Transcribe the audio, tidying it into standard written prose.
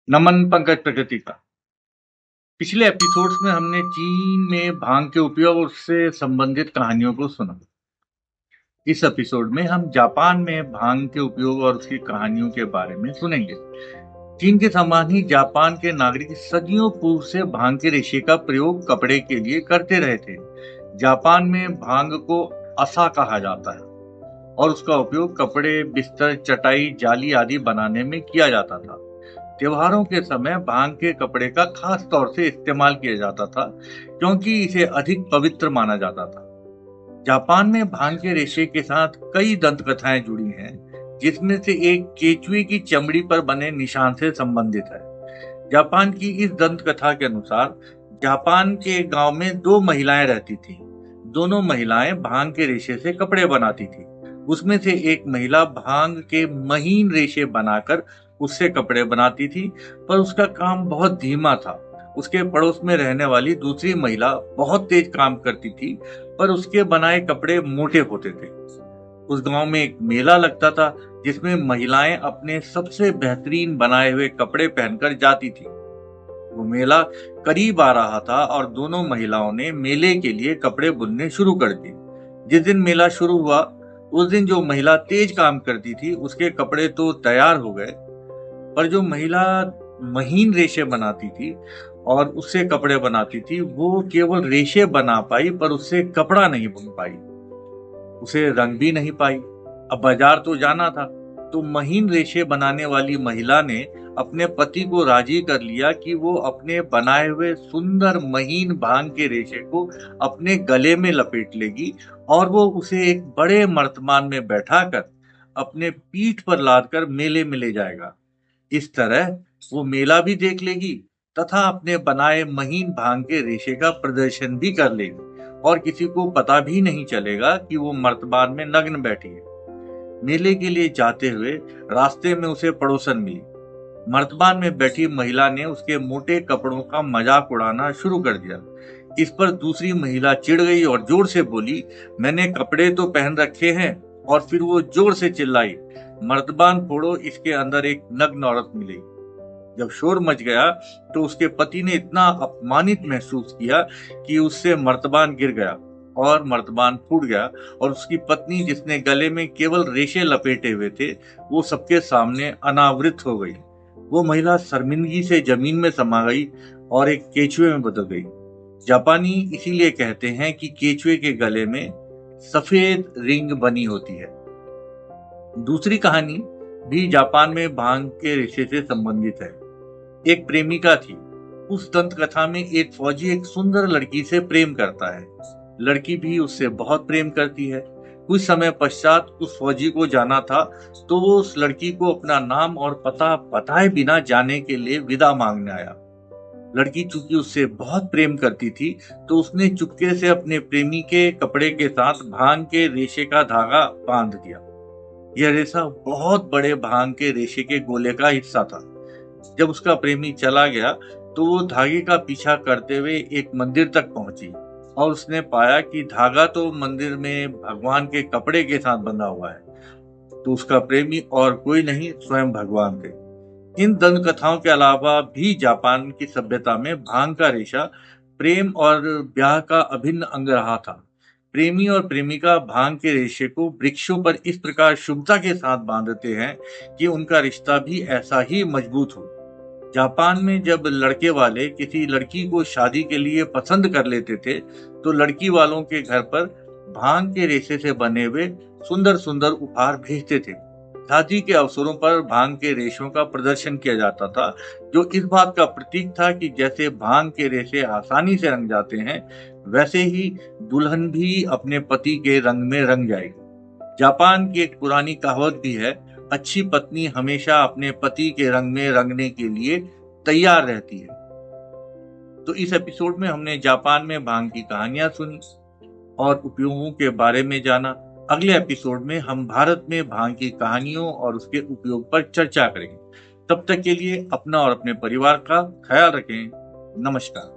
नमन पंकज प्रकृति का। पिछले एपिसोड्स में हमने चीन में भांग के उपयोग और उससे संबंधित कहानियों को सुना। इस एपिसोड में हम जापान में भांग के उपयोग और उसकी कहानियों के बारे में सुनेंगे। चीन के समान ही जापान के नागरिक सदियों पूर्व से भांग के रेशे का प्रयोग कपड़े के लिए करते रहे थे। जापान में भांग को असा कहा जाता है और उसका उपयोग कपड़े, बिस्तर, चटाई, जाली आदि बनाने में किया जाता था। त्योहारों के समय भांग के कपड़े का खास तौर से इस्तेमाल किया जाता था क्योंकि इसे अधिक पवित्र माना जाता था। जापान में भांग के रेशे के साथ कई दंत कथाएं जुड़ी हैं, जिसमें से एक केचुए की चमड़ी पर बने निशान से संबंधित है। जापान की इस दंत कथा के अनुसार जापान के गांव में दो महिलाएं रहती थीं। दोनों महिलाएं भांग के रेशे से कपड़े बनाती थी। उसमें से एक महिला भांग के महीन रेशे बनाकर उससे कपड़े बनाती थी, पर उसका काम बहुत धीमा था। उसके पड़ोस में रहने वाली दूसरी महिला बहुत तेज काम करती थी, पर उसके बनाए कपड़े मोटे होते थे। उस गांव में एक मेला लगता था जिसमें महिलाएं अपने सबसे बेहतरीन बनाए हुए कपड़े पहनकर जाती थी। वो मेला करीब आ रहा था और दोनों महिलाओं ने मेले के लिए कपड़े बुनने शुरू कर दिए। जिस दिन मेला शुरू हुआ उस दिन जो महिला तेज काम करती थी उसके कपड़े तो तैयार हो गए, पर जो महिला महीन रेशे बनाती थी और उससे कपड़े बनाती थी वो केवल रेशे बना पाई, पर उससे कपड़ा नहीं बुन पाई, उसे रंग भी नहीं पाई। अब बाजार तो जाना था, तो महीन रेशे बनाने वाली महिला ने अपने पति को राजी कर लिया कि वो अपने बनाए हुए सुंदर महीन भांग के रेशे को अपने गले में लपेट लेगी और वो उसे एक बड़े मर्तमान में बैठाकर अपने पीठ पर लादकर मेले में ले जाएगा। इस तरह वो मेला भी देख लेगी तथा अपने बनाए महीन भांग के रेशे का प्रदर्शन भी कर लेगी और किसी को पता भी नहीं चलेगा कि वो मर्तबान में नग्न बैठी है। मेले के लिए जाते हुए रास्ते में उसे पड़ोसन मिली। मर्तबान में बैठी महिला ने उसके मोटे कपड़ों का मजाक उड़ाना शुरू कर दिया। इस पर दूसरी महिला चिढ़ गई और जोर से बोली, मैंने कपड़े तो पहन रखे हैं। और फिर वो जोर से चिल्लाई, मर्तबान फोड़ो, इसके अंदर एक नग्न औरत मिलेगी। जब शोर मच गया तो उसके पति ने इतना अपमानित महसूस किया कि उससे मर्तबान गिर गया और मर्तबान फूट गया और उसकी पत्नी, जिसने गले में केवल रेशे लपेटे हुए थे, वो सबके सामने अनावृत हो गई। वो महिला शर्मिंदगी से जमीन में समा गई और एक केचुए में बदल गई। जापानी इसीलिए कहते हैं कि केचुए के गले में सफेद रिंग बनी होती है। दूसरी कहानी भी जापान में भांग के रेशे से संबंधित है। एक प्रेमिका थी। उस दंत कथा में एक फौजी एक सुंदर लड़की से प्रेम करता है। लड़की भी उससे बहुत प्रेम करती है। कुछ समय पश्चात उस फौजी को जाना था, तो वो उस लड़की को अपना नाम और पता बताए बिना जाने के लिए विदा मांगने आया। लड़की चूंकि उससे बहुत प्रेम करती थी, तो उसने चुपके से अपने प्रेमी के कपड़े के साथ भांग के रेशे का धागा बांध दिया। यह रेशा बहुत बड़े भांग के रेशे के गोले का हिस्सा था। जब उसका प्रेमी चला गया तो वो धागे का पीछा करते हुए एक मंदिर तक पहुंची और उसने पाया कि धागा तो मंदिर में भगवान के कपड़े के साथ बंधा हुआ है, तो उसका प्रेमी और कोई नहीं, स्वयं भगवान थे। इन दंत कथाओं के अलावा भी जापान की सभ्यता में भांग का रेशा प्रेम और ब्याह का अभिन्न अंग रहा था। प्रेमी और प्रेमिका भांग के रेशे को वृक्षों पर इस प्रकार शुभता के साथ बांधते हैं कि उनका रिश्ता भी ऐसा ही मजबूत हो। जापान में जब लड़के वाले किसी लड़की को शादी के लिए पसंद कर लेते थे, तो लड़की वालों के घर पर भांग के रेशे से बने हुए सुंदर सुंदर उपहार भेजते थे। शादी के अवसरों पर भांग के रेशों का प्रदर्शन किया जाता था, जो इस बात का प्रतीक था कि जैसे भांग के रेशे आसानी से रंग जाते हैं, वैसे ही दुल्हन भी अपने पति के रंग में रंग जाएगी। जापान की एक पुरानी कहावत भी है, अच्छी पत्नी हमेशा अपने पति के रंग में रंगने के लिए तैयार रहती है। तो इस एपिसोड में हमने जापान में भांग की कहानियां सुनी और उपयोगों के बारे में जाना। अगले एपिसोड में हम भारत में भांग की कहानियों और उसके उपयोग पर चर्चा करेंगे। तब तक के लिए अपना और अपने परिवार का ख्याल रखें। नमस्कार।